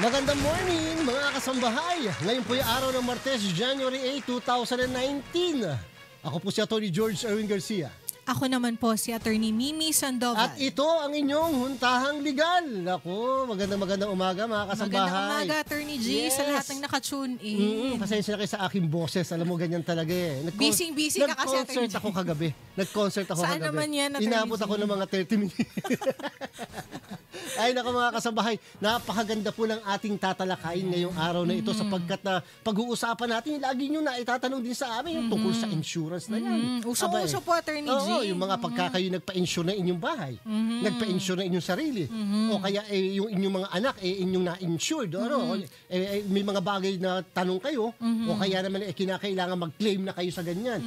Magandang morning mga kasambahay. Ngayon po yung araw ng Martes, January 8, 2019. Ako po si Atty. George Erwin Garcia. Ako naman po si Attorney Mimi Sandoval. At ito ang inyong huntahang legal. Ako, magandang umaga mga kasambahay. Magandang umaga, Attorney G, sa lahat ng nakatune in. Pasensya na kayo sa aking boses. Alam mo, ganyan talaga eh. Busy ka kasi, Attorney Nag-concert ako kagabi. Saan naman yan, Attorney Inabot ako ng mga 30 minutes. Ay, naku mga kasambahay, napakaganda po ng ating tatalakayin ngayong araw na ito sapagkat na pag-uusapan natin, lagi nyo na itatanong din sa amin yung tungkol sa insurance na yan. Uso-uso po, Attorney G. Oo, yung mga pagka kayo nagpa-insure na inyong bahay, nagpa-insure na inyong sarili, o kaya yung inyong mga anak, inyong na-insured, may mga bagay na tanong kayo, o kaya naman kinakailangan mag-claim na kayo sa ganyan.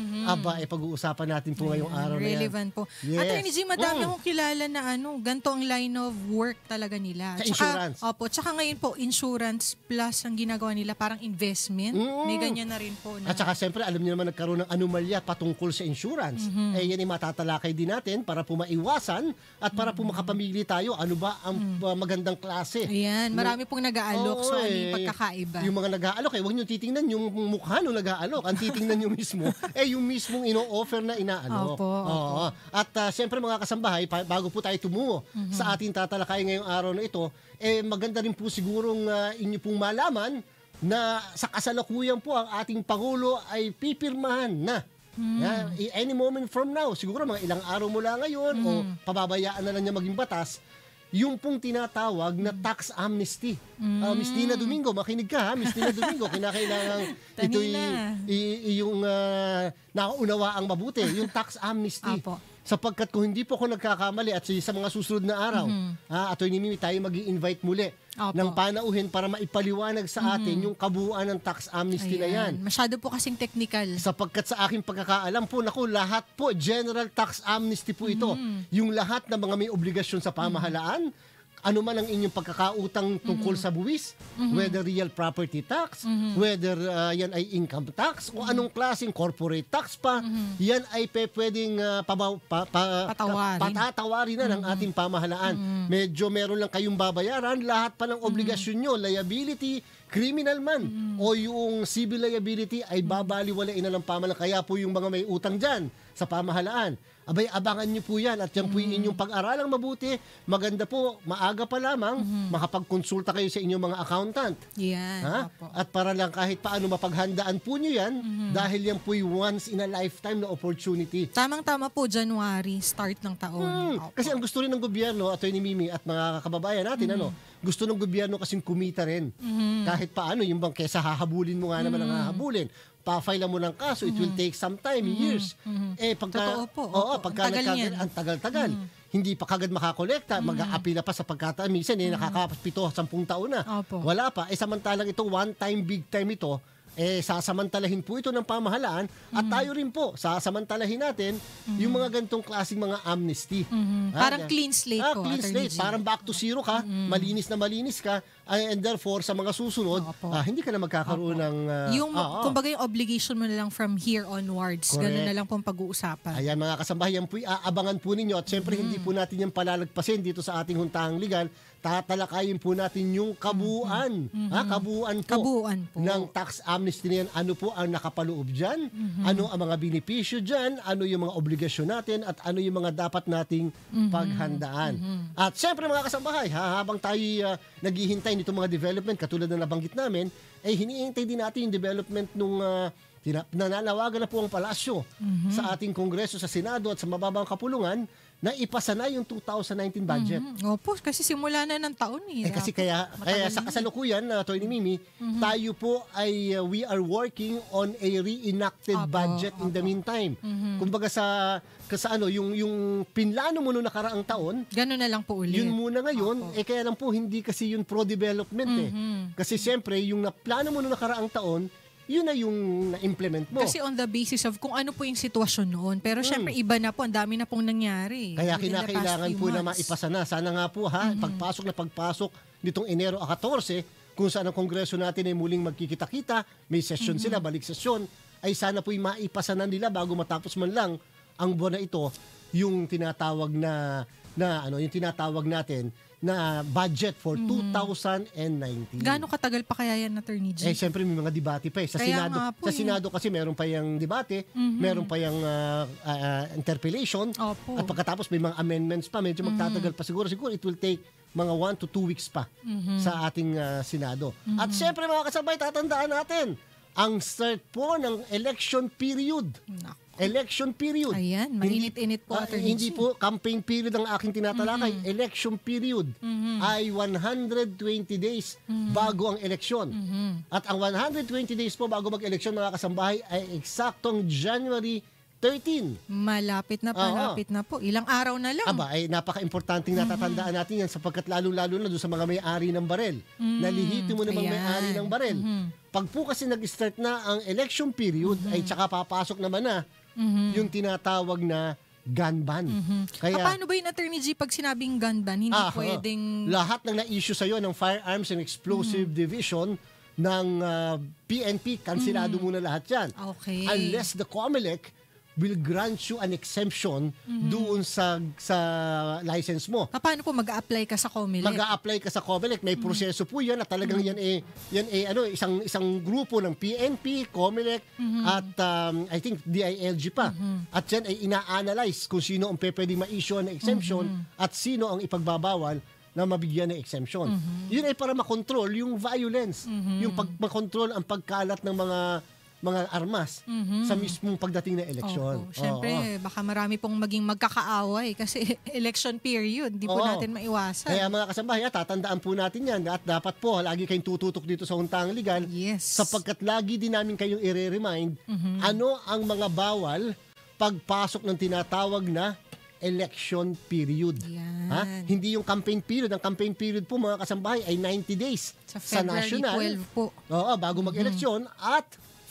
Pag-uusapan natin po ngayong araw na yan. Relevant po. Yes. Attorney G, madami akong kilala na ganito ang line of work talaga nila. Sa insurance. Tsaka ngayon po, insurance plus ang ginagawa nila parang investment. May ganyan na rin po. At saka siyempre, alam niyo naman nagkaroon ng anomalya patungkol sa insurance. Yan ay matatalakay din natin para po maiwasan at para po makapamili tayo ano ba ang magandang klase. Ayan, marami pong nag-aalok. So, ano yung pagkakaiba? Yung mga nag-aalok, huwag niyo titingnan yung mukha nung nag-aalok. Ang titingnan nyo mismo, yung mismong ino-offer na inaalok. Opo. At siyempre mga kasambahay, bago po tayo tumungo sa ating tatalakay ngayong araw na ito, maganda rin po sigurong inyo pong malaman na sa kasalukuyan po ang ating Pangulo ay pipirmahan na. Any moment from now, siguro mga ilang araw mula ngayon o pababayaan na lang niya maging batas, yung pong tinatawag na tax amnesty. Miss Nina Domingo, makinig ka ha, Miss Nina Domingo, kinakailangan ito yung nauunawaang mabuti, yung tax amnesty. Apo. Sapagkat kung hindi po ako nagkakamali at sa mga susunod na araw, Atty. Mimi, tayo mag-i-invite muli ng panauhin para maipaliwanag sa atin yung kabuuan ng tax amnesty na yan. Masyado po kasing technical. Sapagkat sa aking pagkakaalam po, lahat po, general tax amnesty po ito. Yung lahat ng mga may obligasyon sa pamahalaan, ano man ang inyong pagkakautang tungkol sa buwis, whether real property tax, whether yan ay income tax, o anong klaseng corporate tax pa, yan ay pwedeng patatawarin na ng ating pamahalaan. Medyo meron lang kayong babayaran, lahat pa ng obligasyon nyo, liability, criminal man, o yung civil liability ay babaliwalain na ng pamahalaan. Kaya po yung mga may utang dyan sa pamahalaan, abay, abangan nyo po yan at yan po yung inyong pag-aralang mabuti. Maganda po, maaga pa lamang, makapagkonsulta kayo sa inyong mga accountant. Yan. At para lang kahit paano mapaghandaan po nyo yan, dahil yan po yung once in a lifetime na opportunity. Tamang-tama po, January, start ng taon. Kasi ang gusto rin ng gobyerno, Atty. Mimi at mga kababayan natin, gusto ng gobyerno kasing kumita rin. Kahit paano, yung bang kesa hahabulin mo nga naman ang hahabulin, pa-file mo ng kaso, it will take some time, years. Totoo po. Pagka ang tagal-tagal. Hindi pa kagad makakolekta, mag-aapila pa sa pagkataan. Minsan, nakaka-7-10 taon na. Wala pa. Samantalang ito, one time, big time ito, sasamantalahin po ito ng pamahalaan at tayo rin po, sasamantalahin natin yung mga ganitong klaseng mga amnesty. Parang clean slate po. Clean slate. Parang back to zero ka, malinis ka, and therefore sa mga susunod, hindi ka na magkakaroon ng... kumbaga yung obligation mo na lang from here onwards. Correct. Ganun na lang pong pag-uusapan. Ayan mga kasambahay, yan po aabangan po ninyo at syempre hindi po natin yan palalagpasin dito sa ating huntahang legal. Tatalakayin po natin yung kabuuan. Kabuuan po ng tax amnesty na yan. Ano po ang nakapaloob dyan? Ano ang mga benepisyo dyan? Ano yung mga obligasyon natin? At ano yung mga dapat nating paghandaan? At syempre mga kasambahay, habang tayo naghihintay nitong mga development, katulad na nabanggit namin, hinihintay din natin yung development nung nananawagan na po ang palasyo sa ating Kongreso, sa Senado at sa mababang kapulungan na ipasa na yung 2019 budget. Opo, kasi simula na ng taon kasi kaya sa kasalukuyan, Atty. Mimi, tayo po ay we are working on a reenacted budget in the meantime. Kumbaga sa yung pinlano mo noong nakaraang taon, gano'n na lang po ulit. Yun muna ngayon, kaya lang po hindi kasi yun pro-development Kasi siyempre, yung naplano mo noong nakaraang taon, yun na yung na-implement mo. Kasi on the basis of kung ano po yung sitwasyon noon. Pero syempre iba na po, ang dami na pong nangyari. Kaya kinakailangan po na maipasa na. Sana nga po pagpasok nitong Enero 14, kung saan ang Kongreso natin ay muling magkikita-kita, may session sila, balik session, ay sana po maipasa na nila bago matapos man lang ang buwan na ito, yung tinatawag yung tinatawag natin na budget for 2019. Gaano katagal pa kaya yan, Attorney G? Siyempre may mga debate pa eh. Sa Kaya Senado, nga po sa Senado kasi meron pa yung debate, meron pa yung interpellation, Opo. at pagkatapos may mga amendments pa, medyo magtatagal pa siguro. Siguro it will take mga 1 to 2 weeks pa sa ating Senado. At siyempre mga kasabay, tatandaan natin, ang start po ng election period. Nako. Election period. Ayan, mainit-init po, Attorney Hindi G. po campaign period ang aking tinatalakay. Election period ay 120 days bago ang eleksyon. At ang 120 days po bago mag-eleksyon, mga kasambahay, ay eksaktong January 13. Malapit na po. Ilang araw na lang. Aba, ay napaka-importanting natatandaan natin yan sapagkat lalo-lalo na doon sa mga may-ari ng barel. Nalihito mo namang Ayan. may-ari ng barel. Pag po kasi nag-start na ang election period, ay tsaka papasok naman na yung tinatawag na gun ban. Kaya, Paano ba yun, Attorney G, pag sinabing gun ban, hindi pwedeng... lahat ng na-issue sa'yo ng Firearms and Explosive Division ng PNP, kansilado muna lahat yan. Okay. Unless the COMELEC will grant you an exemption doon sa license mo. Paano po mag-a-apply ka sa COMELEC? Mag-a-apply ka sa COMELEC, may proseso po 'yan at talagang yan isang grupo ng PNP, COMELEC at I think DILG pa. At yan ay ina-analyze kung sino ang pwedeng ma-issue ng exemption at sino ang ipagbabawal na mabigyan ng exemption. Yun ay para makontrol yung violence, yung makontrol ang pagkalat ng mga armas sa mismong pagdating ng eleksyon. Siyempre, baka marami pong maging magkakaaway kasi election period, hindi po natin maiwasan. Kaya mga kasambahay, tatandaan po natin yan at dapat po lagi kayong tututok dito sa Huntang Legal sapagkat lagi din namin kayong i-remind ano ang mga bawal pagpasok ng tinatawag na election period. Hindi yung campaign period. Ang campaign period po mga kasambahay ay 90 days sa national. 12 po. Bago mag-eleksyon at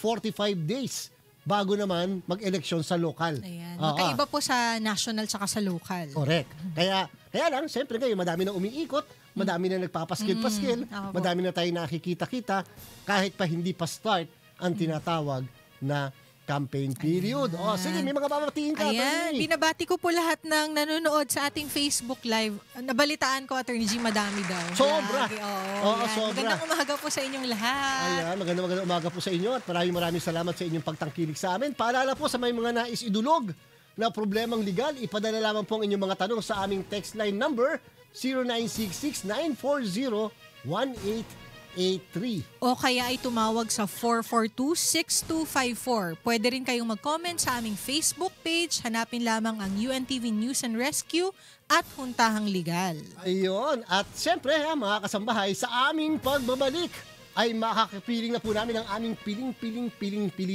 45 days bago naman mag-eleksyon sa lokal. Ayan. Magkaiba po sa national tsaka sa local. Correct. Kaya lang, siyempre ngayon, madami na umiikot, madami na nagpapaskil-paskil, madami na tayo nakikita-kita, kahit pa hindi pa start ang tinatawag na campaign period. Sige, may mga babatiin ka. Ayan, binabati ko po lahat ng nanonood sa ating Facebook Live. Nabalitaan ko, Attorney G, madami daw. Sobra. Sobra. Magandang umaga po sa inyong lahat. Ayan, magandang umaga po sa inyo at maraming salamat sa inyong pagtangkilik sa amin. Paalala po sa may mga nais idulog na problemang legal, ipadala lamang po ang inyong mga tanong sa aming text line number 0966-940-1883. O kaya ay tumawag sa 442-6254. Pwede rin kayong mag-comment sa aming Facebook page. Hanapin lamang ang UNTV News and Rescue at Huntahang Legal. Ayun. At siyempre, mga kasambahay, sa aming pagbabalik ay makakapiling na po namin ang aming piling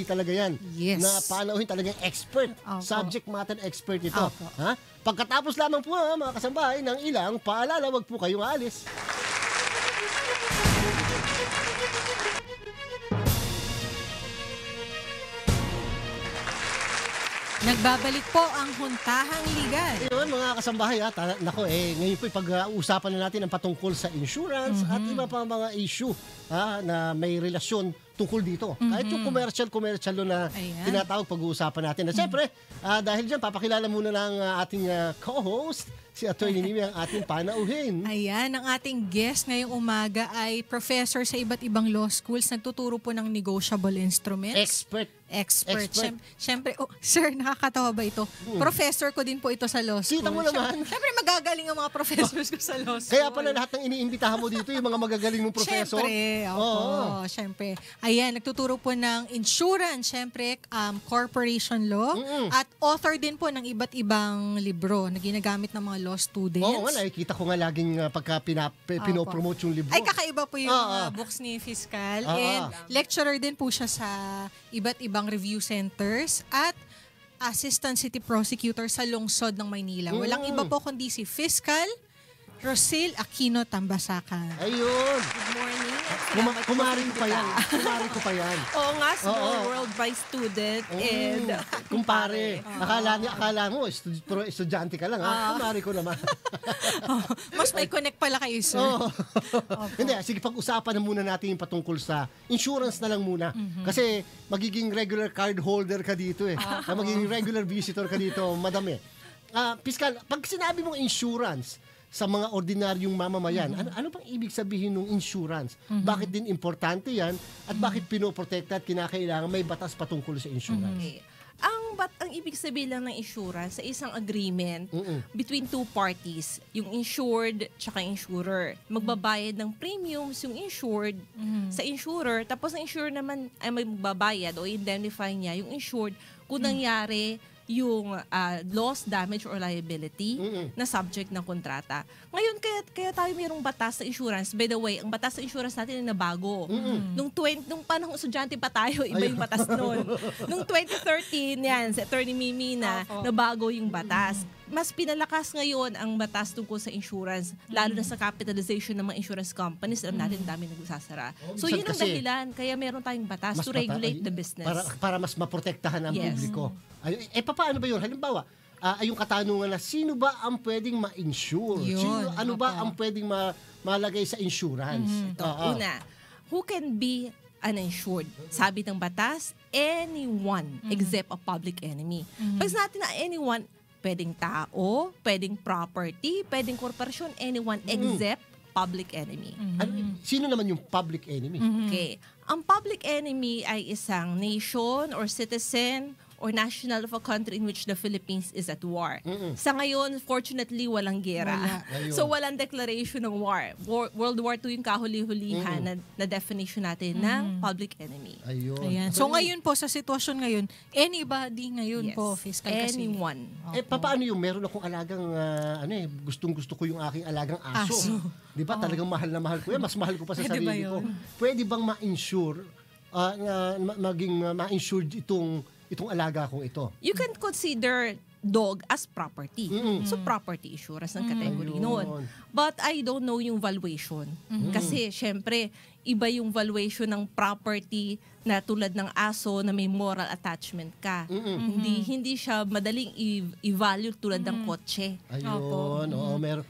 talaga yan. Yes. Na panauhin talagang expert. Subject matter expert ito. Pagkatapos lamang po, mga kasambahay, ng ilang paalala, wag po kayong aalis. Nagbabalik po ang Huntahang Legal. Ayun, mga kasambahay, ngayon po pag-uusapan na natin ang patungkol sa insurance at iba pa mga issue na may relasyon tungkol dito. Kahit yung commercial na tinatawag pag-uusapan natin. At siyempre, dahil dyan, papakilala muna ng ating co-host, si Attorney Mimi, ang ating panauhin. Ayan, ang ating guest ngayong umaga ay professor sa iba't ibang law schools. Nagtuturo po ng negotiable instruments. Expert. Siyempre, sir, nakakatawa ba ito? Professor ko din po ito sa law school. Kita mo naman. Siyempre, magagaling ang mga professors ko sa law school. Kaya pala lahat ng iniimbitahan mo dito, yung mga magagaling mong professor. Siyempre. Ayan, nagtuturo po ng insurance, siyempre, corporation law, at author din po ng iba't ibang libro na ginagamit ng mga law students. Nakikita ko nga laging pagka pinopromote yung libro. Ay, kakaiba po yung books ni Fiscal. And lecturer din po siya sa iba't ibang review centers at assistant city prosecutor sa lungsod ng Maynila. Walang iba po kundi si Fiscal Rosil Aquino Tambasakan. Ayun. Good morning. Kumari ko pa yan. Oo nga, small world by student. And kumpare. Akala mo, estudyante ka lang. Kumari ko naman. Mas may connect pala kayo, sir. Hindi, sige, pag-usapan na muna natin yung patungkol sa insurance na lang muna. Kasi magiging regular card holder ka dito eh. Magiging regular visitor ka dito, madam eh. Piskal, pag sinabi mong insurance, sa mga ordinaryong mamamayan. Ano bang ibig sabihin ng insurance? Bakit din importante yan? At bakit pinoprotekta at kinakailangan may batas patungkol sa insurance? Okay. Ang ibig sabihin lang ng insurance sa isang agreement between two parties, yung insured tsaka insurer. Magbabayad ng premiums yung insured sa insurer, tapos ang insurer naman ay magbabayad o indemnify niya yung insured kung nangyari yung loss, damage, or liability na subject ng kontrata. Ngayon, kaya tayo mayroong batas sa insurance. By the way, ang batas sa insurance natin ay nabago. Nung panahong estudyante pa tayo, iba yung batas noon. Nung 2013, yan, si Attorney Mimi nabago yung batas. Mas pinalakas ngayon ang batas tungkol sa insurance, lalo na sa capitalization ng mga insurance companies. Alam natin, dami nagsasara. So, yun ang dahilan. Kaya meron tayong batas to regulate the business. Para mas maprotektahan ang publiko. Paano ba yun? Halimbawa, yung katanungan na sino ba ang pwedeng ma-insure? Ano ba ang pwedeng malagay sa insurance? Una, who can be uninsured? Sabi ng batas, anyone except a public enemy. Pag natin na anyone, pwedeng tao, pwedeng property, pwedeng korporasyon, anyone except public enemy. Sino naman yung public enemy? Okay. Ang public enemy ay isang nation or citizen or national of a country in which the Philippines is at war. Sa ngayon, fortunately, walang gera. So, walang declaration ng war. World War II yung kahuli-hulihan na definition natin ng public enemy. Ayan. So, ngayon po, sa sitwasyon ngayon, anybody ngayon po, fiscal kasi. Anyone. Paano yung meron akong alagang, gustong-gusto ko yung aking alagang aso. Di ba? Talagang mahal na mahal ko yan. Mas mahal ko pa sa sarili ko. Pwede bang ma-insure, ma-insured itong alaga kong ito? You can consider dog as property. So, property insurance ang category noon. But I don't know yung valuation. Kasi, syempre, iba yung valuation ng property na tulad ng aso na may moral attachment ka. Hindi siya madaling i-value tulad ng kotse. Meron.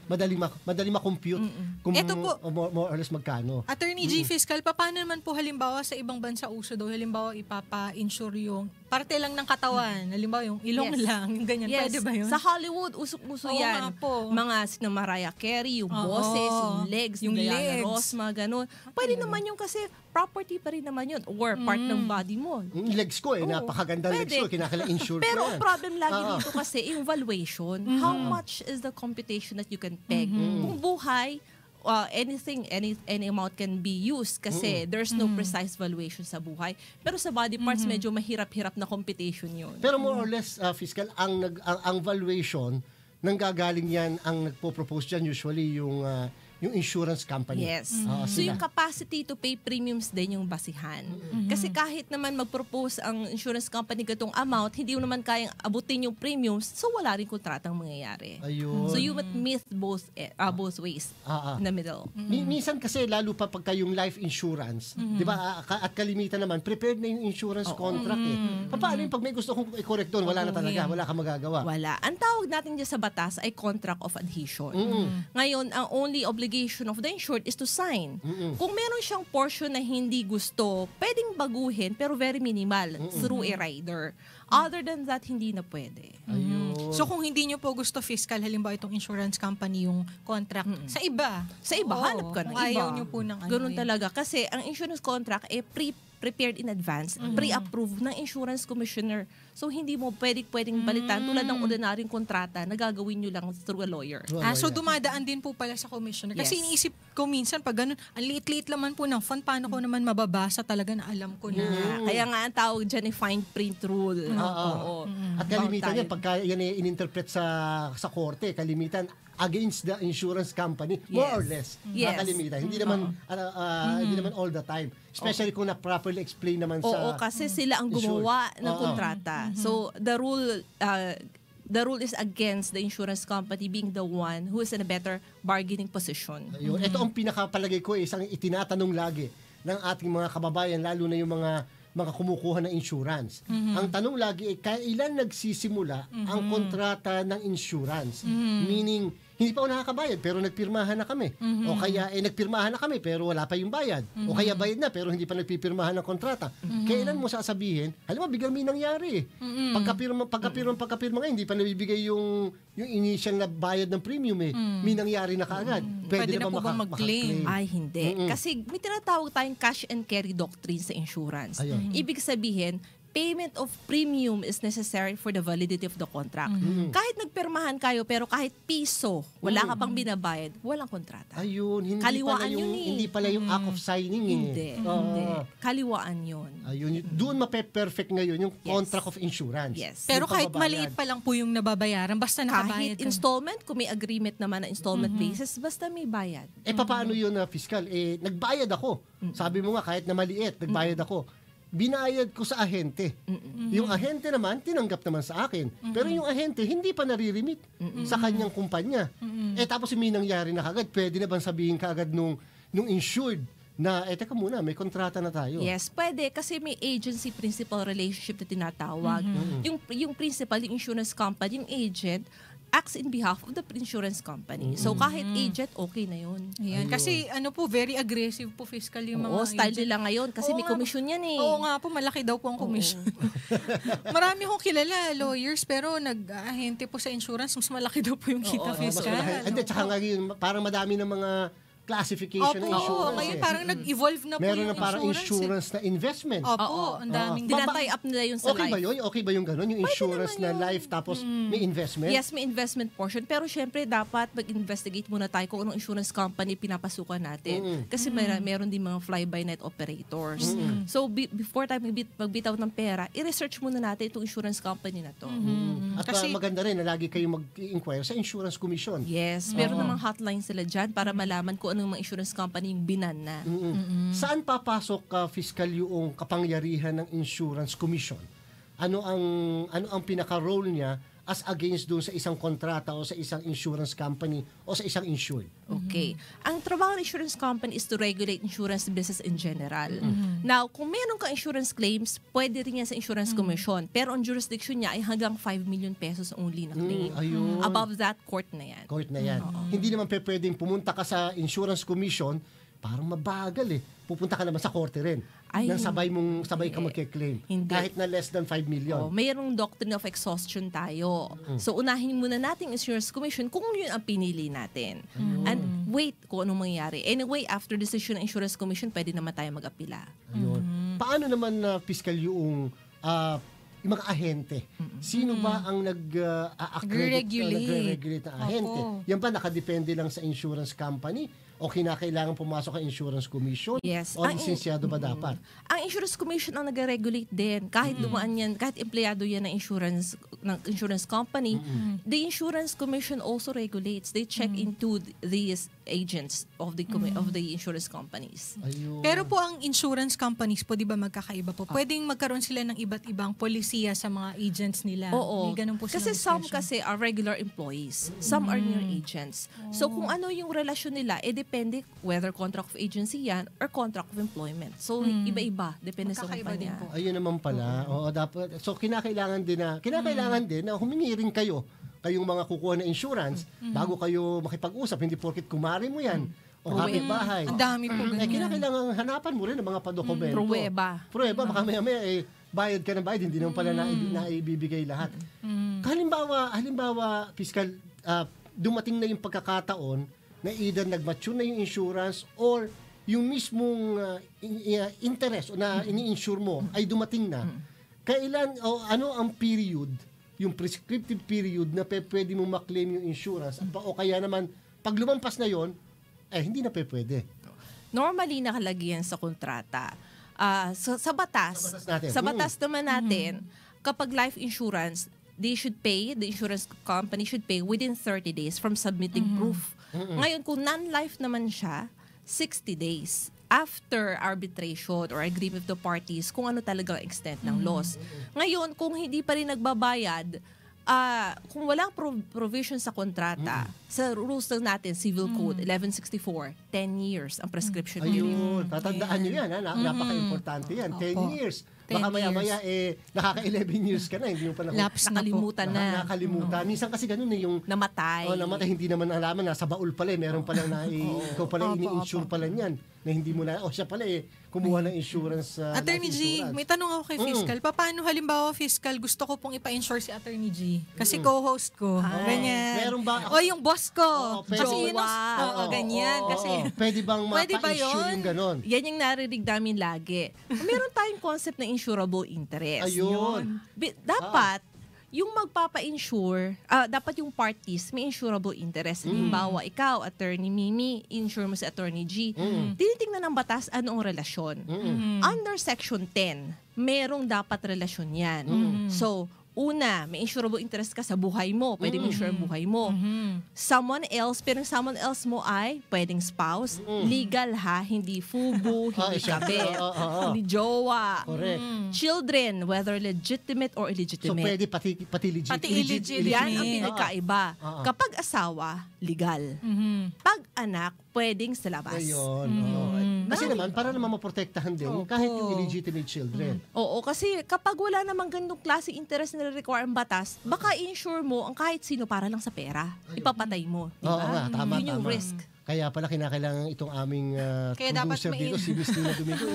Madaling ma-compute kung Ito po, more or less magkano. Attorney G. Fiscal, paano naman po halimbawa sa ibang bansa uso daw, halimbawa ipapa-insure yung parte lang ng katawan, halimbawa yung ilong lang, yung ganyan. Pwede ba yun? Sa Hollywood, usok-uso yan. Mga sina Mariah Carey, yung boses, yung legs, yung Diana Ross, mga ganun. Pwede naman yung kasi property pa rin naman yun or part ng body mo. Yung legs ko napakagandang legs ko, kinakailangan-insure ko yan. Pero ang problem lagi dito kasi yung valuation, how much is the computation that you can peg? Kung buhay, any amount can be used kasi there's no precise valuation sa buhay. Pero sa body parts, medyo mahirap-hirap na computation yun. Pero more or less, fiscal, ang valuation, nanggagaling yan, ang nagpo-propose dyan usually yung insurance company. Yes. So yung capacity to pay premiums din yung basihan. Kasi kahit naman mag-propose ang insurance company gatong amount, hindi mo naman kayang abutin yung premiums, so wala rin kontratang mangyayari. So you would miss both ways in the middle. Minsan kasi lalo pa pagka yung life insurance, di ba? At kalimitan naman, prepared na yung insurance contract Paano yung pag may gusto kong i-correct doon, wala na talaga, wala kang magagawa. Wala. Ang tawag natin dyan sa batas ay contract of adhesion. Ngayon, ang only obligation of the insured is to sign. Kung meron siyang portion na hindi gusto, pwedeng baguhin pero very minimal through a rider. Other than that, hindi na pwede. So kung hindi nyo po gusto fiscal, halimbawa itong insurance company yung contract, sa iba. Hanap ka ng iba. Ayaw nyo po ng Ganun talaga. Kasi ang insurance contract prepared in advance, pre-approved ng insurance commissioner. So, hindi mo pwedeng balitan tulad ng ordinaryong kontrata na gagawin nyo lang through a lawyer. So, dumadaan din po pala sa commissioner. Kasi iniisip ko minsan, pag ganun, ang liit-liit naman po ng fund, paano ko naman mababasa talaga na alam ko na. Kaya nga ang tawag dyan ay fine print rule. At kalimitan yan, pagka yan in-interpret sa korte, kalimitan, against the insurance company, more or less. Kalimitan. Hindi naman all the time. Especially kung na-properly explain naman sa... kasi sila ang gumawa ng kontrata. So, the rule is against the insurance company being the one who is in a better bargaining position. Ito ang pinakapalagay ko, isang itinatanong lagi ng ating mga kababayan, lalo na yung mga kumukuha ng insurance. Ang tanong lagi ay kailan nagsisimula ang kontrata ng insurance? Meaning, hindi pa ako nakakabayad pero nagpirmahan na kami. O kaya nagpirmahan na kami pero wala pa yung bayad. O kaya bayad na pero hindi pa nagpipirmahan ng kontrata. Kailan mo sasabihin? Alam mo, biglang may nangyari. Pagkapirma nga, hindi pa nabibigay yung initial na bayad ng premium May nangyari na kaagad. Pwede na po ba mag-claim? Ay, hindi. Kasi may tinatawag tayong cash and carry doctrine sa insurance. Ayun. Ibig sabihin, payment of premium is necessary for the validity of the contract. Kahit nagpirmahan kayo, pero kahit piso, wala ka pang binabayad, walang kontrata. Ayun, hindi Kaliwaan pala yung yun hindi pala yung act of signing Hindi. Kaliwaan yun. Ayun, doon mape-perfect ngayon yung contract of insurance. Yes. Pero Yung kahit pagbabayad. maliit pa lang po yung nababayaran, basta nakabayad Kahit ka. installment, kung may agreement naman na installment basis, basta may bayad. Paano yun na fiscal? Nagbayad ako. Sabi mo nga, kahit na maliit, nagbayad ako. Binayad ko sa ahente. Yung ahente naman, tinanggap naman sa akin. Pero yung ahente, hindi pa nare-remit sa kanyang kumpanya. Tapos may nangyari na kagad. Pwede na bang sabihin kagad nung insured na, teka muna, may kontrata na tayo. Yes, pwede. Kasi may agency-principal relationship na tinatawag. Yung principal, yung insurance company, yung agent, acts in behalf of the insurance company. So kahit agent, okay na yun. Ayan. Kasi very aggressive po fiscal yung mga Oo, style agent. nila ngayon kasi Oo may nga commission yan eh. Oo nga po, malaki daw po ang commission. Marami kong kilala, lawyers, pero nag-ahente po sa insurance, mas malaki daw po yung kita fiscal. Hindi, tsaka nga yun, parang madami ng mga classification ng insurance. Ngayon parang nag-evolve na po Meron yung na parang insurance na investment. Opo, ang daming Tinatay up nila yun sa Okay life. ba yun? Okay ba yung gano'n? Yung insurance na naman yun. life tapos may investment? Yes, may investment portion. Pero syempre, dapat mag-investigate muna tayo kung anong insurance company pinapasukan natin. Kasi meron din mga fly-by-night operators. So, before tayo magbitaw ng pera, i-research muna natin itong insurance company na to. At maganda rin na lagi kayong mag-inquire sa insurance commission. Yes, meron namang hotline sila dyan para malaman kung anong mga insurance company yung binan na. Saan papasok fiscal yung kapangyarihan ng insurance commission? Ano ang pinaka-role niya as against doon sa isang kontrata o sa isang insurance company o sa isang insured? Okay. Ang trabaho ng insurance company is to regulate insurance business in general. Now, kung meron ka insurance claims, pwede rin yan sa insurance commission. Pero ang jurisdiction niya ay hanggang 5 million pesos only na claim. Ayun. Above that, court na yan. Court na yan. Hindi naman pwedeng pumunta ka sa insurance commission, parang mabagal Pupunta ka naman sa korte rin. Ay, nang sabay ka magke-claim. Hindi. Kahit na less than 5 million. Mayroong doctrine of exhaustion tayo. So, unahin muna natin insurance commission kung yun ang pinili natin. And wait kung anong mangyayari. Anyway, after decision ng insurance commission, pwede naman tayo mag-apila. Ayun. Paano naman na fiscal yung mga ahente? Sino ba ang nag-regulate na ahente? Yan ba nakadepende lang sa insurance company? O kinakailangan pumasok ang insurance commission? Yes. O lisensyado ba dapat? Ang insurance commission ang nag-regulate din. Kahit dumaan yan, kahit empleyado yan ng insurance company, the insurance commission also regulates. They check into these agents of the insurance companies. Ayun. Pero po ang insurance companies po, di ba magkakaiba po? Pwedeng magkaroon sila ng iba't ibang polisiya sa mga agents nila. Oo. May ganun po Kasi silang some discretion. kasi are regular employees. Some are near agents. So kung ano yung relasyon nila, depende whether contract of agency yan or contract of employment. So iba-iba. Depende sa Magkakaiba din kumpanya. po. Ayun naman pala. Oo, dapat. So kinakailangan din na humingi rin kayong mga kukuha na insurance bago kayo makipag-usap. Hindi porket kumari mo yan. O kapitbahay. Ang dami po ganyan. Kinakailangan hanapan mo rin ang mga padokumento. Pruweba. Baka maya bayad ka ng bayad, hindi naman pala naibibigay lahat. Halimbawa, fiscal, dumating na yung pagkakataon na either nag-mature na yung insurance or yung mismong interest o na ini-insure mo ay dumating na. Kailan o ano ang period, yung prescriptive period na pwede mong maklaim yung insurance o kaya naman pag lumampas na yon hindi na pwede. Normally nakalagay yan sa kontrata. Sa batas naman natin, kapag life insurance, the insurance company should pay within 30 days from submitting proof. Ngayon, kung non-life naman siya, 60 days after arbitration or agreement of the parties kung ano talaga ang extent ng loss. Ngayon, kung hindi pa rin nagbabayad, kung walang provision sa kontrata, sa rules lang natin, Civil Code 1164, 10 years ang prescription period. Ayun, tatandaan nyo yan. Napaka-importante yan. 10 years. baka maya-maya nakaka-11 years ka na, hindi mo pa nakalimutan na. Nakalimutan. Minsan kasi ganun yung namatay. Namatay, hindi naman alaman, nasa baul pala meron pala na ikaw pala ini-insure pala niyan na hindi mo na, siya pala kumuha ng insurance. Attorney G, may tanong ako kay Fiscal. Paano halimbawa, Fiscal, gusto ko pong ipa-insure si Attorney G? Kasi co-host ko. Ganyan. Meron ba? O yung boss ko. Kasi yun ganyan. Pwede bang mapa-insure yung ganon? Yan yung narinig namin lagi. Meron tayong concept na insurable interest. Ayun. Dapat, yung magpapa-insure, dapat yung parties may insurable interest. Halimbawa, ikaw, Attorney Mimi, insure mo si Attorney G. Tinitingnan ng batas anong relasyon. Under Section 10, merong dapat relasyon yan. So, una, may insurable interest ka sa buhay mo. Pwede mo insure ang buhay mo. Someone else, pero someone else mo ay pwedeng spouse. Legal ha, hindi fubu, hindi kabit, hindi jowa. Correct. Children, whether legitimate or illegitimate. So pwede pati legit. Pati illegitimate. Yan ang pinagkaiba. Kapag asawa, legal. Pag anak, pwedeng sa labas. Ayun. Kasi naman, para naman maprotektahan din kahit yung illegitimate children. Oo, kasi kapag wala namang ganitong klase interest na require ang batas, baka insure mo ang kahit sino para lang sa pera. Ipapatay mo. Diba? Oo nga, tama. Yun yung risk. Kaya pala kinakailangan itong aming producer dapat dito, si Miss Lina Domingo.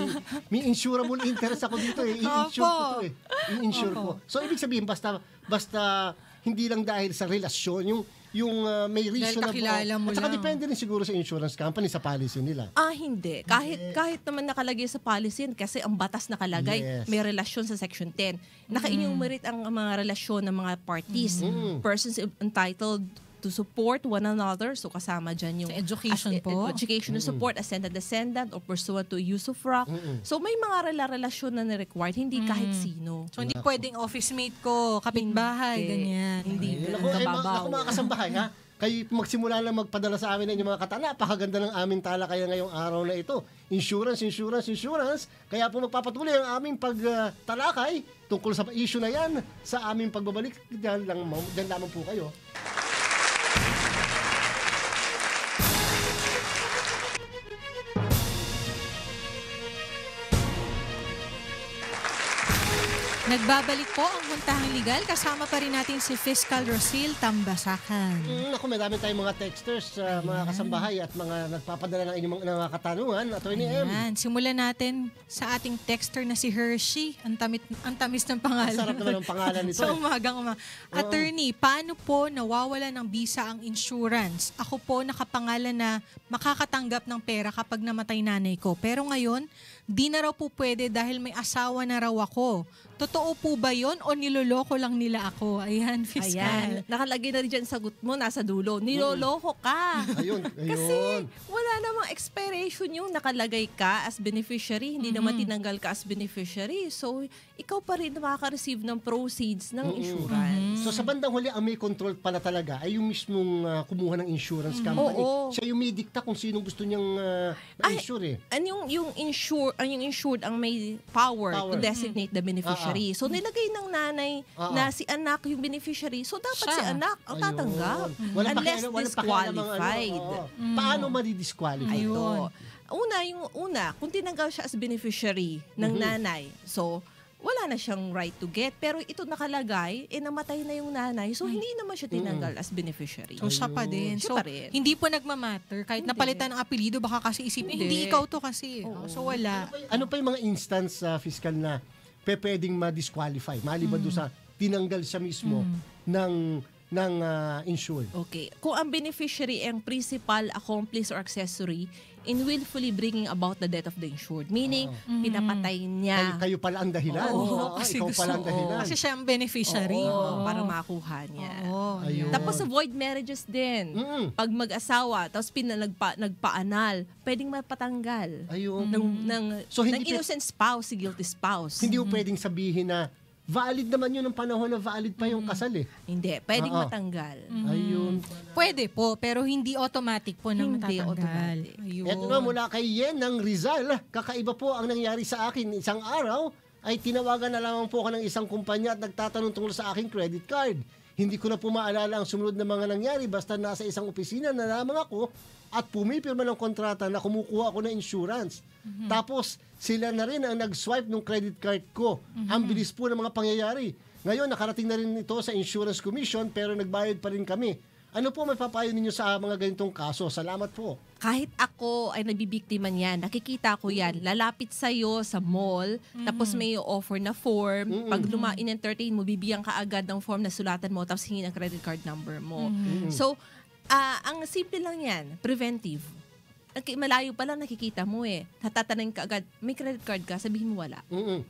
May insurable interest ako dito I-insure ko to I-insure ko. So, ibig sabihin, basta hindi lang dahil sa relasyon, yung may reason na at saka depende rin siguro sa insurance company, sa policy nila. Hindi. Kahit naman nakalagay sa policy kasi ang batas nakalagay, may relasyon sa Section 10. Naka-enumerate ang mga relasyon ng mga parties. Persons entitled to support one another. So, kasama dyan yung education po. Education support, ascendant, descendant, or pursuant to use of rock. So, may mga relasyon na na-required, hindi kahit sino. So, hindi pwedeng office mate ko, kapitbahay, ganyan. Hindi. Ako mga kasambahay, ha? Kayo magsimula lang magpadala sa amin ng inyong mga kata. Napakaganda ng aming talakayan ngayong araw na ito. Insurance. Kaya po magpapatuloy ang aming pagtalakay tungkol sa issue na yan sa aming pagbabalik. Diyan lamang po kayo. Nagbabalik po ang Huntahang Legal. Kasama pa rin natin si Fiscal Rosil Tambasakan. Ako, madami tayong mga texters, mga kasambahay at mga nagpapadala ng inyong mga katanungan. Attorney M. Simulan natin sa ating texter na si Hershey. Ang tamis ng pangalan. Sarap naman ang pangalan nito. Sa umagang Attorney, paano po nawawala ng visa ang insurance? Ako po nakapangalan na makakatanggap ng pera kapag namatay nanay ko. Pero ngayon, di na raw po pwede dahil may asawa na raw ako. Totoo po ba yon o niloloko lang nila ako? Ayan, Fiscal. Ayan. Nakalagay na rin dyan sagot mo, nasa dulo. Niloloko ka. Ayun. Kasi wala namang expiration yung nakalagay ka as beneficiary. Hindi naman tinanggal ka as beneficiary. So, ikaw pa rin makaka-receive ng proceeds ng insurance. So, sa bandang huli, ang may control pala talaga ay yung mismong kumuha ng insurance company. Siya yung may dikta kung sinong gusto niyang na-insure Yung insured ang may power. To designate the beneficiary. So, nilagay ng nanay na si anak yung beneficiary. So, dapat si anak ang tatanggap. Unless disqualified. Paano madi-disqualify ito? Una, kung tinanggal siya as beneficiary ng nanay, so, wala na siyang right to get. Pero ito nakalagay, namatay na yung nanay. So, hindi naman siya tinanggal as beneficiary. So, siya pa din. So, hindi po nagmamatter. Kahit napalitan ang apelido, baka kasi isipin, hindi ikaw to kasi. So, wala. Ano pa yung mga instance, Fiscal, na pwedeng ma-disqualify? Maliban doon sa tinanggal siya mismo ng insured. Okay. Kung ang beneficiary ay ang principal, accomplice, or accessory in willfully bringing about the death of the insured. Meaning, pinapatay niya. Kayo pala ang dahilan. Ikaw pala ang dahilan. Kasi siya ang beneficiary. Para makuha niya. Ayun. Tapos sa void marriages din. Pag mag-asawa, tapos nagpaanal, pwedeng mapatanggal. Ayun. Ng innocent spouse, si guilty spouse. Hindi mo pwedeng sabihin na valid naman yun ng panahon na valid pa yung kasal Hindi, pwedeng matanggal. Ayun. Pwede po, pero hindi automatic po na Hindi matatanggal. automatic. Ito na mula kay Yen ng Rizal. Kakaiba po ang nangyari sa akin. Isang araw ay tinawagan na lamang po ako ng isang kumpanya at nagtatanong tungkol sa aking credit card. Hindi ko na po maalala ang sumunod na mga nangyari basta nasa isang opisina na lamang ako at pumipirma ng kontrata na kumukuha ako ng insurance. Tapos sila na rin ang nag-swipe ng credit card ko. Ang bilis po ng mga pangyayari. Ngayon nakarating na rin ito sa Insurance Commission pero nagbayad pa rin kami. Ano po may papayo ninyo sa mga ganitong kaso? Salamat po. Kahit ako ay nabibiktima niyan, nakikita ko yan, lalapit sa'yo sa mall, tapos may offer na form, pag in-entertain mo, bibigyan ka agad ng form na sulatan mo, tapos hingin ang credit card number mo. So, ang simple lang yan, preventive. Malayo pa lang nakikita mo Tatanungin ka agad, may credit card ka, sabihin mo wala.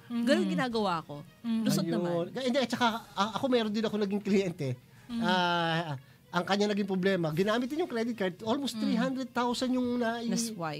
Ganun ginagawa ko. Lusot naman. Hindi, at saka ako meron din ako naging kliyente. Ang kanya naging problema, ginamit din yung credit card, almost 300,000 yung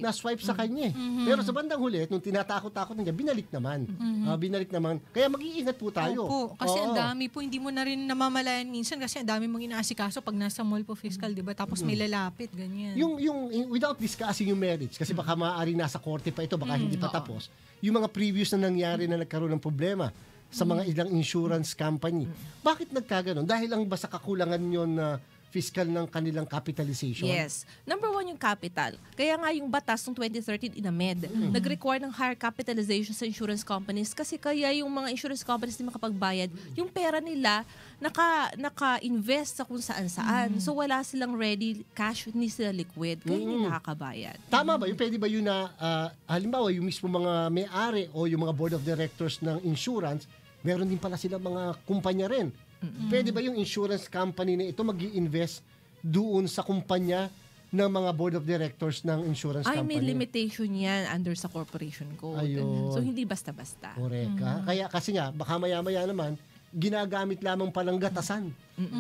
na-swipe sa kanya. Pero sa bandang huli, nung tinatakot-takot niya, binalik naman. Binalik naman. Kaya mag-iingat po tayo. Opo, kasi ang dami po, hindi mo na rin namamalayan minsan kasi ang dami mong inaasikaso pag nasa mall po fiscal, di ba? Tapos may lalapit, ganyan. Yung without discussing yung marriage, kasi baka maaari nasa korte pa ito, baka hindi pa tapos, yung mga previous na nangyari na nagkaroon ng problema sa mga ilang insurance company. Bakit nagkaganon? Dahil ang basta kakulangan yon na fiscal ng kanilang capitalization? Yes. Number one, yung capital. Kaya nga yung batas ng 2013 inamed, nag-require ng higher capitalization sa insurance companies kasi kaya yung mga insurance companies di makapagbayad, yung pera nila naka-invest sa kung saan-saan. So wala silang ready cash, hindi sila liquid, kaya hindi nakakabayad. Tama ba? Yung pwede ba yun na, halimbawa, yung mismo mga may-ari o yung mga board of directors ng insurance, meron din pala sila mga kumpanya rin. Pwede ba yung insurance company na ito mag-i-invest doon sa kumpanya ng mga board of directors ng insurance company? May limitation yan under sa corporation code. Ayun. So, hindi basta-basta. Correct. Kaya kasi nga, baka maya-maya naman, ginagamit lamang palang gatasan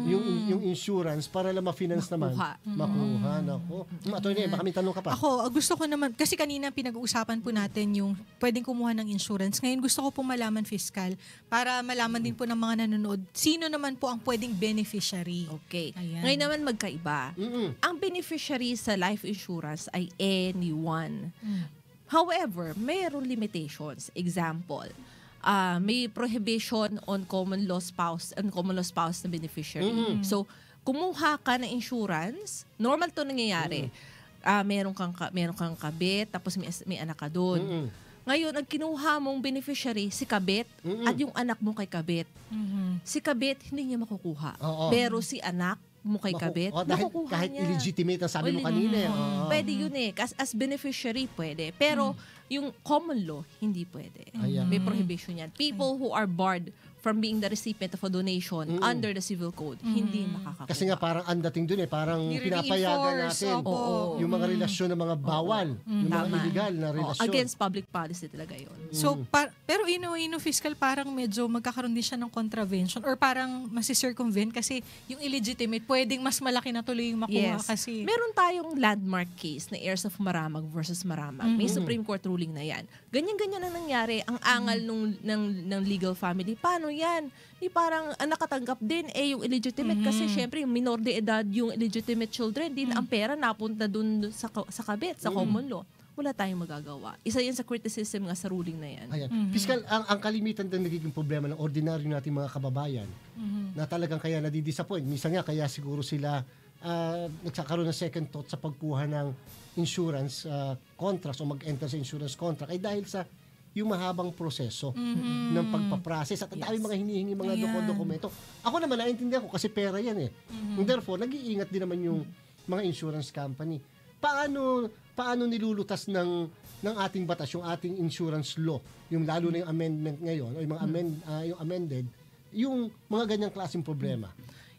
yung insurance para lang ma-finance naman. Makuha. Nako. Attorney, baka may tanong ka pa. Ako, gusto ko naman, kasi kanina pinag-uusapan po natin yung pwedeng kumuha ng insurance. Ngayon gusto ko pong malaman fiscal para malaman din po ng mga nanonood, sino naman po ang pwedeng beneficiary. Okay. Ayan. Ngayon naman magkaiba. Ang beneficiary sa life insurance ay anyone. However, mayroon limitations. Example, may prohibition on common law spouse na beneficiary. So, kumuha ka ng insurance, normal to nangyayari. Meron kang kabit, tapos may anak ka doon. Ngayon, ang kinuha mong beneficiary, si kabit, at yung anak mo kay kabit. Si kabit, hindi niya makukuha. Pero si anak mo kay kabit, makukuha kahit niya. illegitimate ang sabi mo kanina. Pwede yun as beneficiary, pwede. Pero yung common law, hindi pwede. May prohibition yan. People who are barred from being the recipient of a donation under the civil code, hindi makakakuha. Kasi nga parang ang dating dun parang pinapayagan natin yung mga relasyon ng mga bawal, yung mga illegal na relasyon. Against public policy talaga yun. So, pero ino fiscal parang medyo magkakaroon din siya ng contravention or parang masicircumvent kasi yung illegitimate, pwedeng mas malaki na tuloy yung makuha kasi. Meron tayong landmark case na Heirs of Maramag versus Maramag. May Supreme Court ruling na yan. Ganyan-ganyan na nangyari. Ang angal ng legal family. Paano yan? Parang nakatanggap din yung illegitimate kasi syempre yung minor de edad yung illegitimate children din ang pera napunta dun sa kabit, sa common law. Wala tayong magagawa. Isa yan sa criticism nga sa ruling na yan. Ayan. Fiscal, ang kalimitan din nagiging problema ng ordinaryo nating mga kababayan na talagang kaya nadidisappoint. Minsan nga kaya siguro sila nagsakaroon ng second thought sa pagkuha ng insurance contracts o mag-enter sa insurance contract ay dahil sa yung mahabang proseso ng pagpaprocess at ang dami mga hinihingi mga dokumento. Ako naman naiintindihan ko kasi pera yan And therefore, nag-iingat din naman yung mga insurance company. Paano nilulutas ng ating batas, yung ating insurance law, yung lalo na yung amendment ngayon o yung mga yung amended, yung mga ganyang klaseng problema?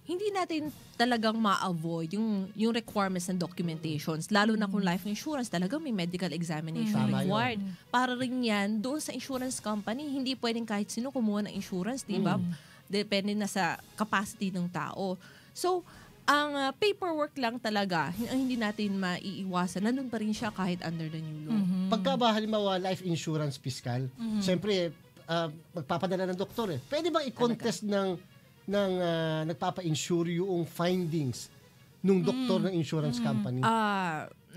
Hindi natin talagang ma-avoid yung requirements ng documentations. Lalo na kung life insurance, talagang may medical examination required. Para rin yan, doon sa insurance company, hindi pwedeng kahit sino kumuha ng insurance, di ba? Depende na sa capacity ng tao. So, ang paperwork lang talaga, ang hindi natin maiiwasan, nandun pa rin siya kahit under the new law. Pagka ba halimbawa life insurance fiscal, siyempre, magpapadala ng doktor Pwede bang i-contest ng nagpapa-insure yung findings nung doktor ng insurance company?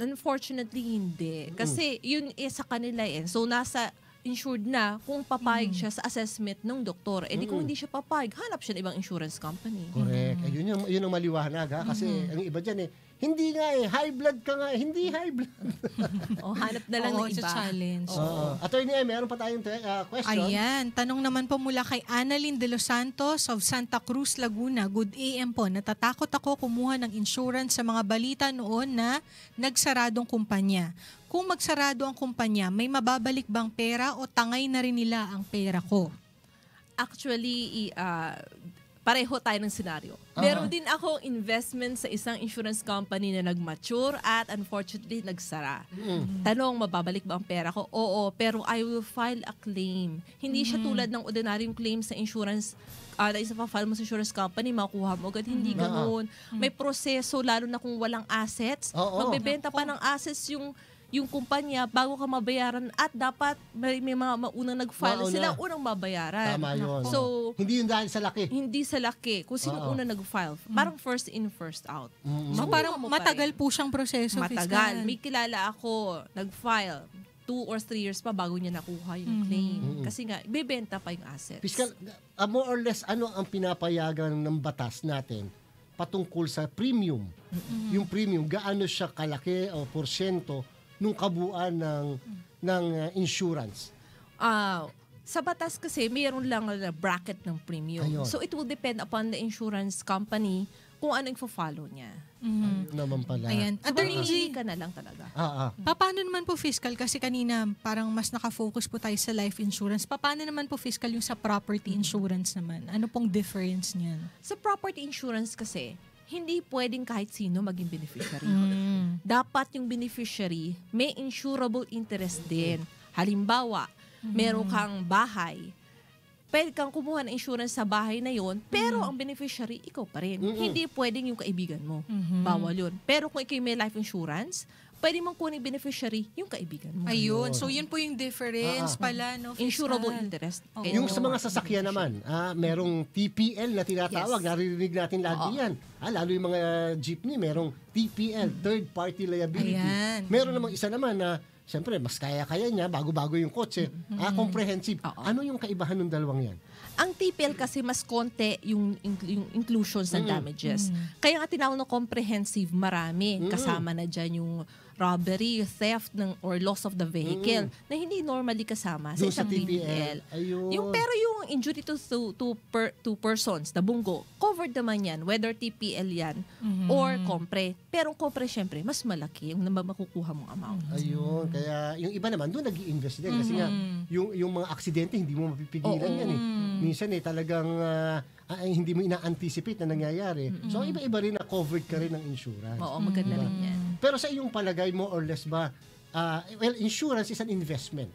Unfortunately, hindi. Kasi yun sa kanila So, nasa insured na kung papayag siya sa assessment ng doktor. Eh di kung hindi siya papayag, hanap siya ng ibang insurance company. Correct. Yun ang maliwanag ha. Kasi ang iba dyan hindi nga high blood ka nga. Hindi high blood. Hanap na lang ng it's iba. a challenge. Attorney meron pa tayong question. Ayan, tanong naman po mula kay Annalyn de los Santos of Santa Cruz, Laguna. Good AM po. Natatakot ako kumuha ng insurance sa mga balita noon na nagsaradong kumpanya. Kung magsarado ang kumpanya, may mababalik bang pera o tangay na rin nila ang pera ko? Actually, pareho tayo ng senaryo. Meron din akong investment sa isang insurance company na nag-mature at unfortunately nagsara. Tanong, mababalik ba ang pera ko? Oo, pero I will file a claim. Hindi siya tulad ng ordinaryong claim sa insurance na isa pa-file mo sa insurance company, makuha mo agad. Hindi ganoon. May proseso, lalo na kung walang assets. Magbebenta pa ng assets yung kumpanya bago ka mabayaran at dapat may mga maunang nag-file sila unang mabayaran. Tama yun. So, hindi yun dahil sa laki. hindi sa laki. Kung sino unang nag-file. Parang first in, first out. So parang matagal po siyang proseso. Matagal. Fiscal. May kilala ako, nag-file. 2 or 3 years pa bago niya nakuha yung claim. Kasi nga, ibebenta pa yung assets. Fiscal, more or less, ano ang pinapayagan ng batas natin patungkol sa premium? Yung premium, gaano siya kalaki o porsyento nung kabuuan ng insurance? Sa batas kasi, mayroon lang na bracket ng premium. Ayun. So, it will depend upon the insurance company kung ano yung follow niya. Ayun naman pala. Ayan. Attorney Pili G, ka na lang talaga. paano naman po fiscal? Kasi kanina parang mas nakafocus po tayo sa life insurance. Paano naman po fiscal yung sa property insurance naman? Ano pong difference niyan? Sa property insurance kasi, hindi pwedeng kahit sino maging beneficiary. Dapat yung beneficiary may insurable interest din. Halimbawa, meron kang bahay, pwede kang kumuha ng insurance sa bahay na yon, pero ang beneficiary, ikaw pa rin. Hindi pwedeng yung kaibigan mo. Bawal yun. Pero kung ikaw may life insurance, pwede mong kunin beneficiary yung kaibigan mo. Ayun. So, yun po yung difference pala, no? Fiscal. Insurable interest. Oo. Yung sa mga sasakyan naman, merong TPL na tinatawag, Yes. naririnig natin lagi yan. Lalo yung mga jeepney, merong TPL, third party liability. Ayan. Meron namang isa naman na, siyempre, mas kaya-kaya niya, bago-bago yung kotse, comprehensive. Ano yung kaibahan ng dalawang yan? Ang TPL kasi mas konti yung inclusions ng damages. Kaya nga tinawag na comprehensive, marami. Kasama na dyan yung robbery, theft or loss of the vehicle na hindi normally kasama sa Doon isang sa TPL. TPL. Ayun. Pero yung injury to two persons, na bunggo, covered naman yan, whether TPL yan or compre. Pero compre, syempre, mas malaki yung makukuha mong amount. Ayun. Kaya yung iba naman, doon nag-i-invest din. Kasi nga, yung mga aksidente, hindi mo mapipigilan yan eh. Minsan talagang hindi mo ina-anticipate na nangyayari. So, iba-iba rin na covered ka rin ng insurance. Oo, maganda rin yan. Pero sa iyong palagay mo or less ba, insurance is an investment.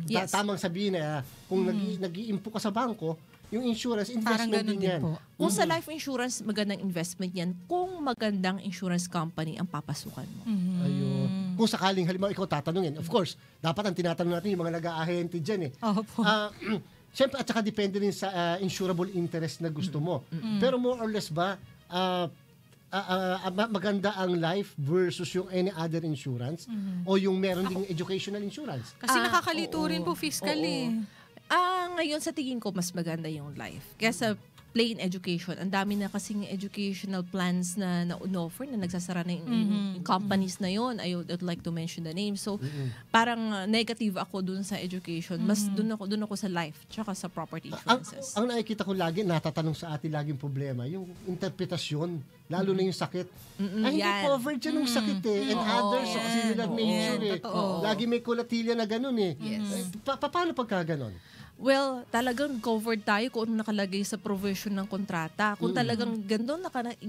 Yes. Tamang sabihin na kung nag-iimpo ka sa bangko, yung insurance, Parang investment ganun din yan. din po. Kung sa life insurance, magandang investment yan kung magandang insurance company ang papasukan mo. Ayun. Kung sakaling halimbawa ikaw tatanungin, of course, dapat ang tinatanong natin yung mga nag-aahente dyan eh. Opo. Siyempre, at saka depende rin sa insurable interest na gusto mo. Pero more or less ba, maganda ang life versus yung any other insurance o yung meron ding educational insurance? Kasi nakakalito rin po fiscal eh. Ngayon sa tingin ko mas maganda yung life. Kaya plain education, ang dami na kasing educational plans na offer na nagsasara na yung companies na yon. I would like to mention the name. So parang negative ako dun sa education. Mas dun ako sa life tsaka sa property insurances. Ang nakikita ko lagi, natatanong sa atin laging problema, yung interpretasyon, lalo na yung sakit. Hindi yan. covered yan yung sakit eh. And others of similar nature eh. Totoo. Lagi may kulatilya na ganun eh. Yes. Paano pagka ganun? Well, talagang covered tayo kung ano nakalagay sa provision ng kontrata. Kung talagang gandun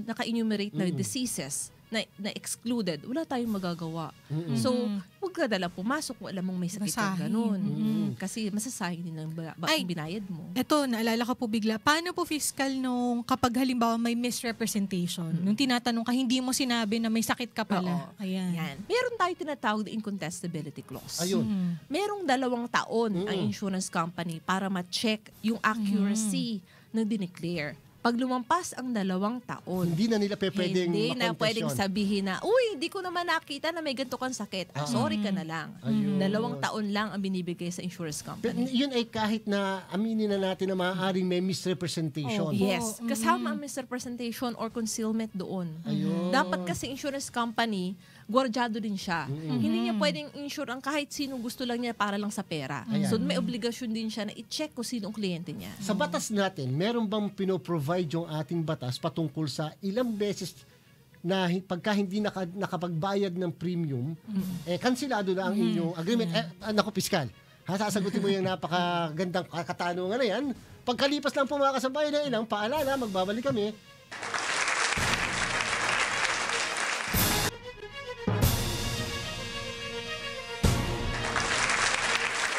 naka-enumerate na diseases na excluded, wala tayong magagawa. So, huwag ka dala pumasok kung alam mong may sakit ka ganun. Kasi masasayang din ang binayad mo. Eto, naalala ko po bigla. Paano po fiscal nung kapag halimbawa may misrepresentation? Nung tinatanong ka, hindi mo sinabi na may sakit ka pala. Oo. Ayan. Yan. Meron tayo tinatawag na incontestability clause. Ayun. Merong 2 taon ang insurance company para ma-check yung accuracy ng dineclare. Pag lumampas ang 2 taon, hindi na nila pwedeng hindi na makontes pwedeng yun. sabihin na, uy, hindi ko naman nakita na may ganito kang sakit. Sorry ka na lang. Ayun. 2 taon lang ang binibigay sa insurance Pero company. yun ay kahit na aminin na natin na maaaring may misrepresentation. Yes. Kasama ang misrepresentation or concealment doon. Ayun. Dapat kasi insurance company, gwardyado din siya. Hindi niya pwedeng insure ang kahit sino gusto lang niya para lang sa pera. Ayan. So may obligasyon din siya na i-check kung sino ang kliyente niya. Sa batas natin, meron bang pinoprovide yung ating batas patungkol sa ilang beses na pagka hindi nakapagbayad ng premium, kansilado na ang inyong agreement. Naku, piskal, sasagutin mo yung napakagandang katanungan na yan. Pagkalipas lang po mga kasabay na ilang paalala, magbabalik kami.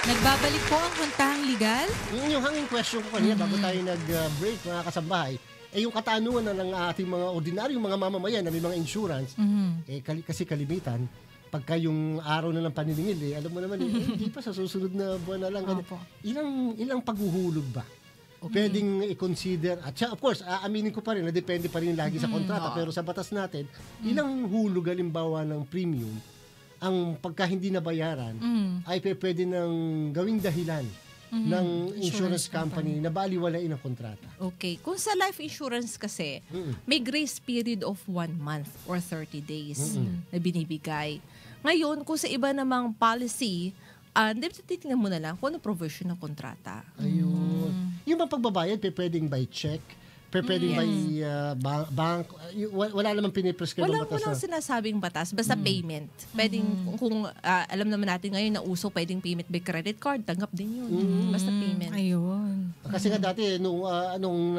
Nagbabalik po ang Huntahang Legal. Yung hanging question ko kanina bago tayo nag-break mga kasambahay, yung katanungan na ng ating mga ordinaryong mga mamamayan na may mga insurance, kasi kalimitan, pagka yung araw na ng paniningil, alam mo naman, hindi pa sa susunod na buwan na lang. Ilang paghuhulog ba? O pwedeng i-consider, at of course, aaminin ko pa rin na depende pa rin lagi sa kontrata, pero sa batas natin, ilang hulog halimbawa ng premium ang pagka hindi nabayaran ay pwede nang gawing dahilan ng insurance company na baliwalain ang kontrata. Okay. Kung sa life insurance kasi, may grace period of 1 month or 30 days na binibigay. Ngayon, kung sa iba namang policy, titingnan mo na lang kung ano provision ng kontrata. Ayun. Yung bang pagbabayad, pwedeng by check? Pwedeng by bank? Wala namang piniprescribe ng batas Walang sinasabing batas, basta payment. Pwedeng, kung alam naman natin ngayon na uso, pwedeng payment by credit card, tanggap din yun. Basta payment. Ayun. Kasi nga dati, nung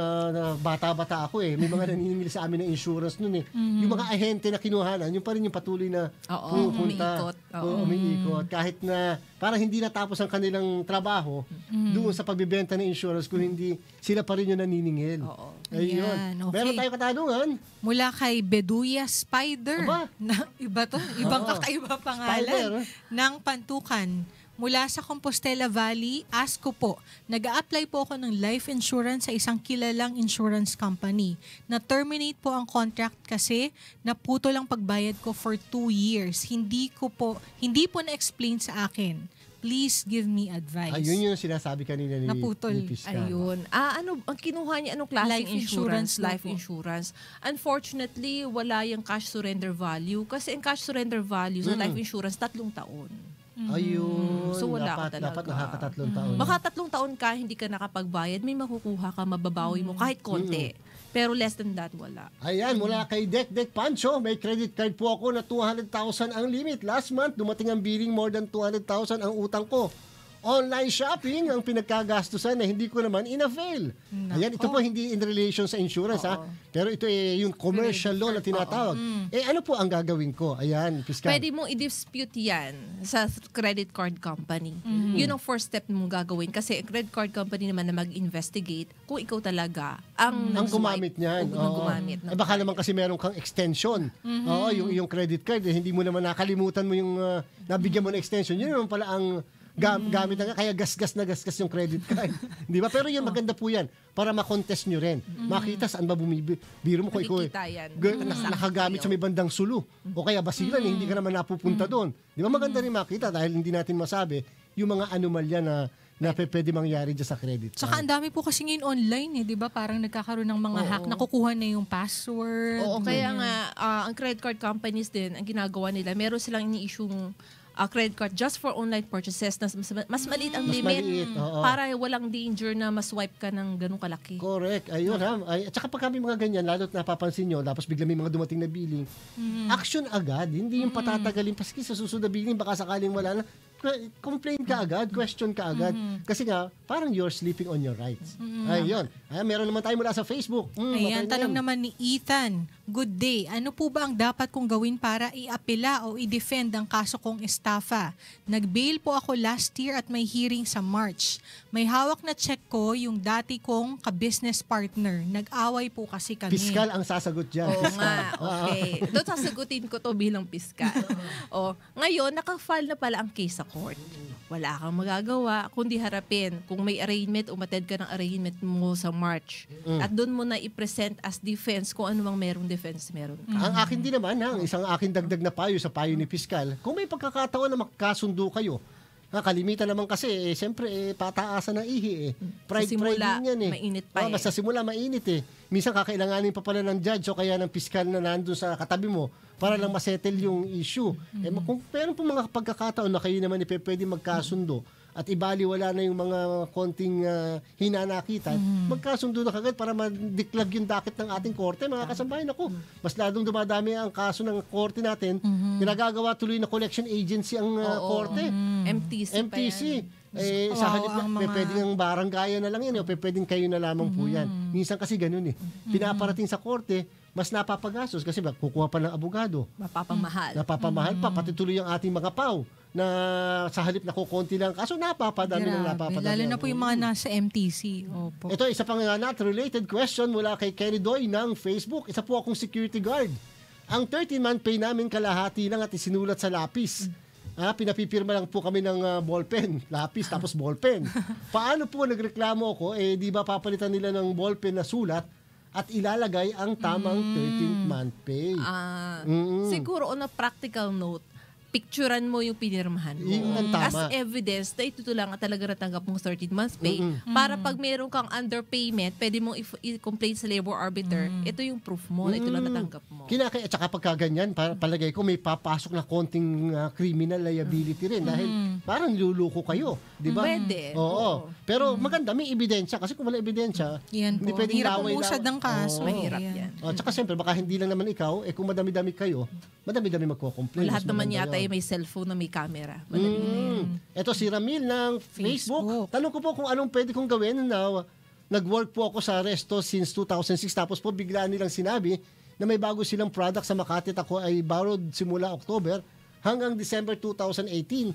bata-bata ako may mga naniningil sa amin ng insurance nun Yung mga ahente na kinuhanan, yung pa rin yung patuloy na pumupunta. Umiikot. Kahit na parang hindi natapos ang kanilang trabaho doon sa pagbibenta ng insurance kung hindi sila pa rin yung naniningil. Ayun. Ayan, okay. Meron tayong katanungan. Mula kay Beduya Spider. Aba. Iba to. Ibang kakaiba pangalan. Spider. Ng Pantukan. Mula sa Compostela Valley, ask ko po, nag-a-apply po ako ng life insurance sa isang kilalang insurance company. Na-terminate po ang contract kasi naputo lang pagbayad ko for 2 years. Hindi po na-explain sa akin. Please give me advice. Ayun yung sinasabi kanina ni Naputol. Piskal. Ayun. Ang kinuha niya, anong klaseng Life insurance insurance? Life insurance. Unfortunately, wala yung cash surrender value. Kasi ang cash surrender value sa life insurance, 3 taon. Ayun. So, wala ka talaga. Dapat nakaka-3 taon. Baka 3 taon ka, hindi ka nakapagbayad, may makukuha ka, mababawi mo kahit konti. Pero less than that, wala. Ayan, mula kay Dek Pancho, may credit card po ako na 200,000 ang limit. Last month, dumating ang billing more than 200,000 ang utang ko. Online shopping ang pinagkagastusan na hindi ko naman in-avail. Ayan, ito po hindi in relation sa insurance pero ito yung commercial law na tinatawag. Ano po ang gagawin ko? Ayan, Piskal. Pwede mong i-dispute yan sa credit card company. Yun ang first step mong gagawin kasi credit card company naman na mag-investigate kung ikaw talaga ang gumamit niyan. gumamit. Baka naman kasi meron kang extension. Oo, yung credit card, hindi mo naman nakalimutan mo yung nabigyan mo ng extension. Yun naman pala ang gamit na kaya gasgas yung credit card. Di ba? Pero yun, maganda po yan para makontest nyo rin. Makita saan ba bumibiro mo kung ikaw nakagamit sa may bandang sulu. O kaya basilan, hindi ka naman napupunta doon. Di ba? Maganda rin makita dahil hindi natin masabi yung mga anomalya na pwede mangyari dyan sa credit card. Saka ang dami po kasi ngayon online di ba? Parang nagkakaroon ng mga hack, nakukuha na yung password. Oo, kaya nga, ang credit card companies din, ang ginagawa nila, meron silang ini-issue'ng credit card just for online purchases na mas maliit ang limit para walang danger na maswipe ka ng ganung kalaki. Correct. Ayun at saka pag kami mga ganyan, lalo't napapansin nyo, tapos bigla may mga dumating na billing, action agad. Hindi yung patatagalin. Paski sa susunod na billing, baka sakaling wala na, complain ka agad, question ka agad. Kasi nga, parang you're sleeping on your rights. Ayun. Meron naman tayo mula sa Facebook. Ayan, tanong naman ni Ethan. Good day. Ano po ba ang dapat kong gawin para i-apela o i-defend ang kaso kong estafa? Nag-bail po ako last year at may hearing sa March. May hawak na check ko yung dati kong ka-business partner. Nag-away po kasi kami. Piskal ang sasagot dyan. Oo nga, okay. Doon sasagutin ko to bilang piskal. Ngayon, naka-file na pala ang case sa court. wala kang magagawa kundi harapin kung may arraignment, umattend ka ng arraignment mo sa March. At doon mo na i-present as defense kung ano mang merong defense meron ka. Ang akin din naman, ang isang akin dagdag na payo sa payo ni Piskal, kung may pagkakataon na magkasundo kayo, kalimitan naman kasi, siyempre, pataasan ng ihi. Pride simula, din yan mainit pa Basta simula, mainit Minsan kakailanganin pa pala ng judge o kaya ng piskal na nandun sa katabi mo para lang masettle yung issue. Kung meron po mga pagkakataon na kayo naman pwede magkasundo at ibaliwala na yung mga konting hinanakitan, magkasundo na kagad para madiklag yung docket ng ating korte. Mga kasambahay, ako, mas ladong dumadami ang kaso ng korte natin, pinagagawa tuloy na collection agency ang korte. MTC. Sa halip na, pwedeng ang baranggayan na lang yan, o pwedeng kayo na lamang po yan. Minsan kasi ganun pinaparating sa korte, mas napapagastos kasi kukuha pa ng abogado. Napapamahal pa, pati tuloy ang ating mga PAW na sa halip na kukonti lang kaso napapadami ng napapadami. Lalo na po yung mga nasa MTC. Opo. Ito, isa pang not related question mula kay Kenny Doy ng Facebook. Isa po akong security guard. Ang 13-month pay namin kalahati lang at isinulat sa lapis. Pinapipirma lang po kami ng ballpen, lapis tapos ballpen. Paano po nagreklamo ako, di ba papalitan nila ng ballpen na sulat at ilalagay ang tamang 13th month pay? Siguro on a practical note, picturean mo yung pinirmahan mo. As evidence na ito lang at talaga natanggap mong 13 months pay. Para pag meron kang underpayment, pwede mong i-complain sa labor arbiter. Ito yung proof mo na ito lang natanggap mo. At saka pagka ganyan, palagay ko may papasok na konting criminal liability rin dahil parang niluluko kayo. Di ba? Pwede. Oo. Pero maganda, may ebidensya. Kasi kung wala ebidensya, hindi pwedeng hirap umusad ng kaso. Mahirap yan. Tsaka siyempre, baka hindi lang naman ikaw, kung madami-dami kayo, madami-dami magko-complain. Lahat naman yata may cellphone na may camera. Ito si Ramil ng Facebook. Tanong ko po kung anong pwede kong gawin na nag-work po ako sa Resto since 2006 tapos po bigla nilang sinabi na may bago silang product sa Makati at ako ay borrowed simula October hanggang December 2018.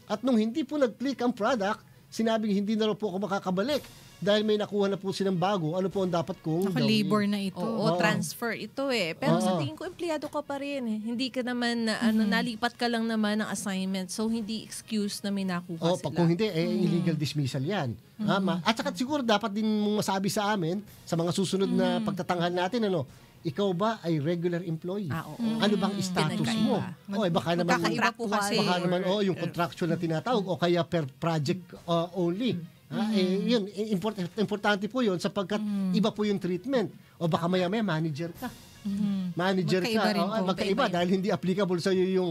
At nung hindi po nag-click ang product, sinabing hindi na raw po ako makakabalik dahil may nakuha na po silang bago. Ano po ang dapat kong gawin? Labor na ito. Oo, transfer ito Pero sa tingin ko, empleyado ka pa rin Hindi ka naman, nalipat ka lang naman ng assignment. So, hindi excuse na may nakuha sila. Kung hindi, illegal dismissal yan. At saka siguro dapat din mong masabi sa amin, sa mga susunod na pagtatanghal natin, ikaw ba ay regular employee? Ano bang status mo? Baka naman magkakaiba po kasi. Baka naman yung contractual na tinatawag o kaya per project only. Yun, importante po yun sapagkat iba po yung treatment. O baka maya-maya manager ka. Manager ka. Magkaiba dahil hindi applicable sa iyo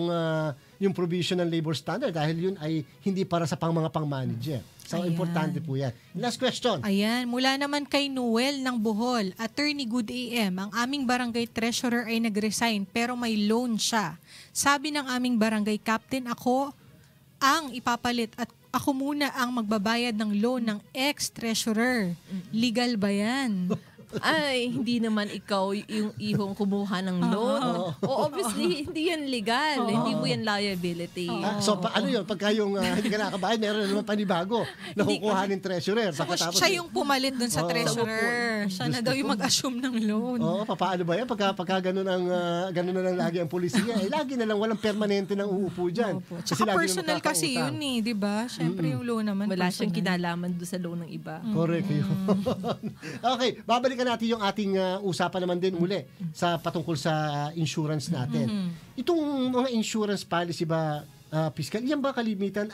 yung provision ng labor standard dahil yun ay hindi para sa mga pang-manager. So, importante po yan. Last question. Ayan, mula naman kay Noel ng Bohol. Attorney Good AM, ang aming barangay treasurer ay nag-resign pero may loan siya. Sabi ng aming barangay captain, ako ang ipapalit at ako muna ang magbabayad ng loan ng ex-treasurer. Legal ba yan? Ay, hindi naman ikaw yung ihong kumuha ng loan. Obviously, hindi yan legal. Hindi mo yan liability. So, ano yun? Pagka yung hindi ka nakabayad, meron naman panibago na kukuha ng treasurer. So, siya yung pumalit dun sa treasurer. Siya na daw yung mag-assume ng loan. Paano ba yan? Pagka ganun na lang lagi ang polisiya, lagi na lang walang permanente ng uupo dyan. Tsaka personal kasi yun di ba? Siyempre yung loan naman. Wala siyang kinalaman doon sa loan ng iba. Correct yun. Okay, babalikan natin yung ating usapan naman din muli sa patungkol sa insurance natin. Itong mga insurance policy ba, Piskal, yan ba kalimitan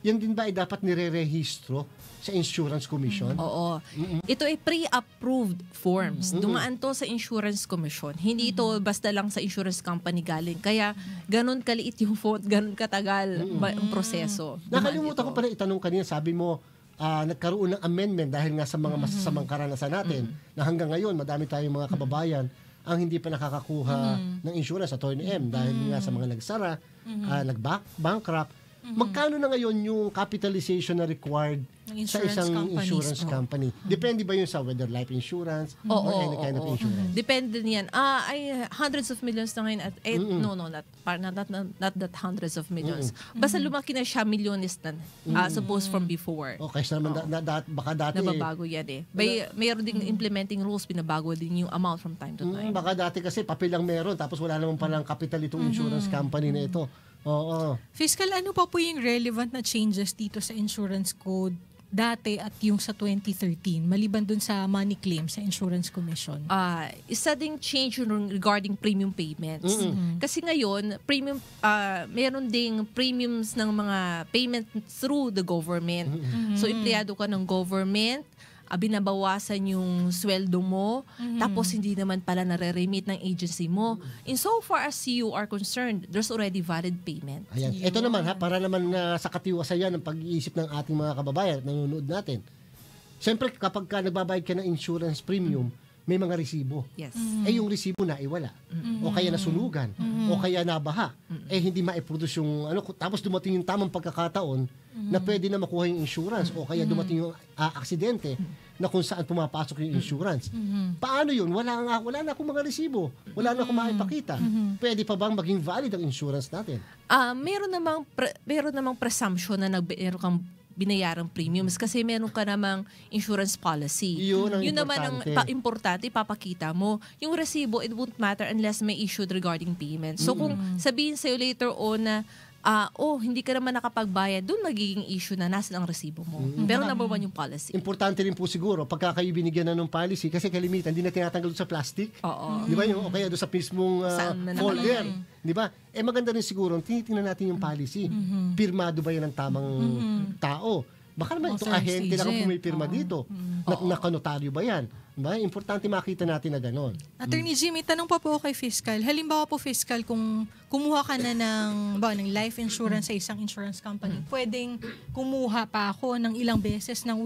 yan din ba ay dapat nire-rehistro sa Insurance Commission? Oo. Ito ay pre-approved forms. Dumaan to sa Insurance Commission. Hindi ito basta lang sa insurance company galing. Kaya ganun kaliit yung vote, ganun katagal ang proseso. Nakalimutan ko pala itanong kanina, sabi mo, nagkaroon ng amendment dahil nga sa mga masasamang karanasan natin na hanggang ngayon madami tayong mga kababayan ang hindi pa nakakakuha ng insurance, Attorney M, dahil nga sa mga nagsara, nag-bankrupt. Magkano na ngayon yung capitalization na required sa isang insurance company? Depende ba yun sa whether life insurance or any kind of insurance? Depende niyan. Ay hundreds of millions na ngayon. Not that hundreds of millions. Basta lumaki na siya, milyones na. Suppose from before. Okay, so naman baka dati nababago yan mayroon ding implementing rules, binabago din yung amount from time to time. Baka dati kasi papel lang meron tapos wala naman palang capital itong insurance company na ito. Oo. Fiscal, ano pa po yung relevant na changes dito sa insurance code dati at yung sa 2013, maliban dun sa money claim sa Insurance Commission? Isa ding change regarding premium payments. Kasi ngayon, meron ding premiums ng mga payment through the government. So, empleyado ka ng government, binabawasan yung sweldo mo, tapos hindi naman pala nare-remit ng agency mo. In so far as you are concerned, there's already valid payment. Ayan. Ito naman para naman sa katiwasayan ng pag-iisip ng ating mga kababayan at nanonood natin. Siyempre, kapag nagbabayad ka ng insurance premium, may mga resibo. Yes. Yung resibo na iwala. O kaya nasunugan. O kaya nabaha. Hindi ma-produce yung tapos dumating yung tamang pagkakataon na pwede na makuha yung insurance. O kaya dumating yung aksidente na kung saan pumapasok yung insurance. Paano yun? Wala na akong mga resibo. Wala na akong maipakita. Pwede pa bang maging valid ang insurance natin? Meron namang presumption na meron kang binayarang premiums kasi meron ka namang insurance policy. Yun naman ang importante, ipapakita mo. Yung resibo, it won't matter unless may issued regarding payment. So kung sabihin sa'yo later on na, hindi ka naman nakapagbayad, doon magiging issue na nasa ang resibo mo. Pero number one yung policy. Importante rin po siguro, pagka kayo binigyan na ng policy, kasi kalimitan, hindi na tinatanggal doon sa plastic. Oo. Di ba? O kaya doon sa mismong folder. Di ba? Maganda rin siguro, tinitingnan natin yung policy. Pirmado ba yan ng tamang tao? Baka naman itong ahente lang kung may pirma dito. Nakanotaryo ba yan? Diba? Importante makita natin na gano'n. Attorney Jimmy, tanong pa po kay Fiscal. Halimbawa po, Fiscal, kung kumuha ka na ng life insurance sa isang insurance company, pwedeng kumuha pa ako ng ilang beses nang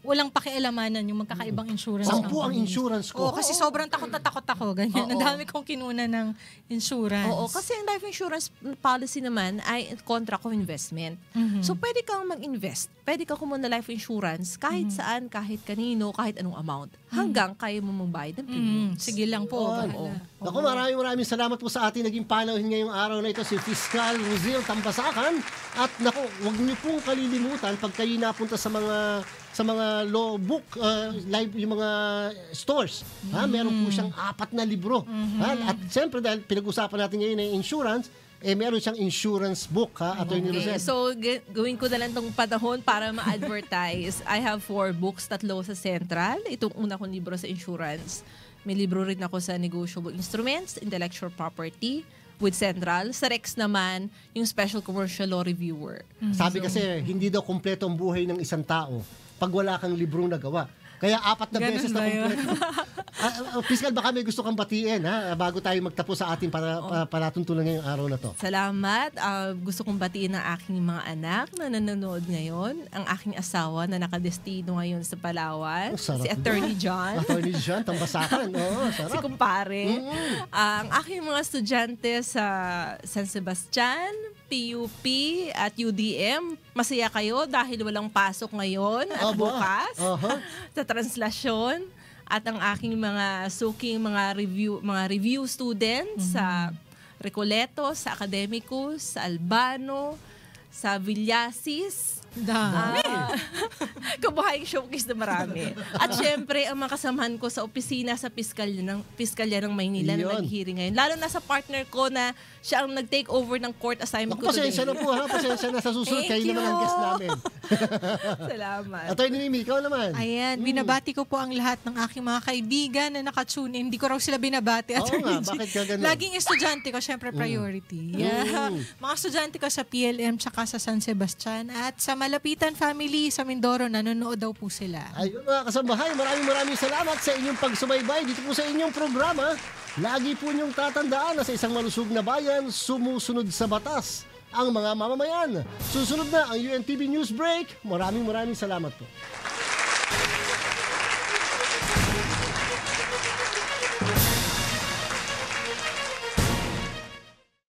walang pakialamanan yung magkakaibang insurance company. 10 ang insurance ko. Kasi sobrang takot na takot ako. Ganyan. Ang dami kong kinuna ng insurance. Oo, kasi ang life insurance policy naman ay contract of investment. So, pwede kang mag-invest. Pwede kang kumuha na life insurance kahit saan, kahit kanino, kahit anong amount. Hanggang kaya mo magbayad ng premiums. Sige lang po. Naku, maraming salamat po sa ating naging panauhin ngayong araw na ito, si Fiscal Rosel Tambasakan. At naku, huwag niyo pong kalilimutan pag kayo napunta sa mga law book, yung mga stores. Meron po siyang 4 na libro. At siyempre, dahil pinag-usapan natin ngayon ng insurance, meron siyang insurance book, Attorney Rosel. So, gawin ko na lang itong panahon para ma-advertise. I have 4 books, 3 sa Central. Itong una kong libro sa insurance. May libro rin ako sa negotiable instruments, intellectual property, with Central. Sa Rex naman, yung Special Commercial Law Reviewer. Sabi kasi, hindi daw kumpleto ang buhay ng isang tao pag wala kang librong nagawa. Kaya 4 na beses na kumpleto. Fiscal, baka may gusto kang batiin bago tayo magtapos sa ating palatuntunan ngayong araw na to. Salamat. Gusto kong batiin ang aking mga anak na nanonood ngayon. Ang aking asawa na nakadestino ngayon sa Palawan. Si Attorney John. Attorney John, Tambasakan. Sarap. Si kumpare. Ang aking mga estudyante sa San Sebastian, PUP at UDM, masaya kayo dahil walang pasok ngayon at bukas sa translasyon. At ang aking mga suking mga review students sa Recoleto, sa Academicus, sa Albano, sa Villasis. Dami. Kabuhayang showcase na marami. At syempre, ang mga kasamahan ko sa opisina sa Piskalya ng Maynila na nag-hearing ngayon. Lalo na sa partner ko na siya ang nag-take over ng court assignment ko today. Pasensya na po pasensya na sa susunod. Kayo naman ang guest namin. Salamat. Attorney Mimi, ikaw naman. Ayan, binabati ko po ang lahat ng aking mga kaibigan na nakatune in. Hindi ko raw sila binabati. Oo nga, bakit ka ganun? Laging estudyante ko, syempre priority. Mga estudyante ko sa PLM tsaka sa San Sebastian at sa Malapitan family sa Mindoro, nanonood daw po sila. Ayun mga kasambahay, maraming salamat sa inyong pagsubaybay dito po sa inyong programa. Lagi po niyong tatandaan na sa isang malusog na bayan, sumusunod sa batas ang mga mamamayan. Susunod na ang UNTV News Break. Maraming salamat po.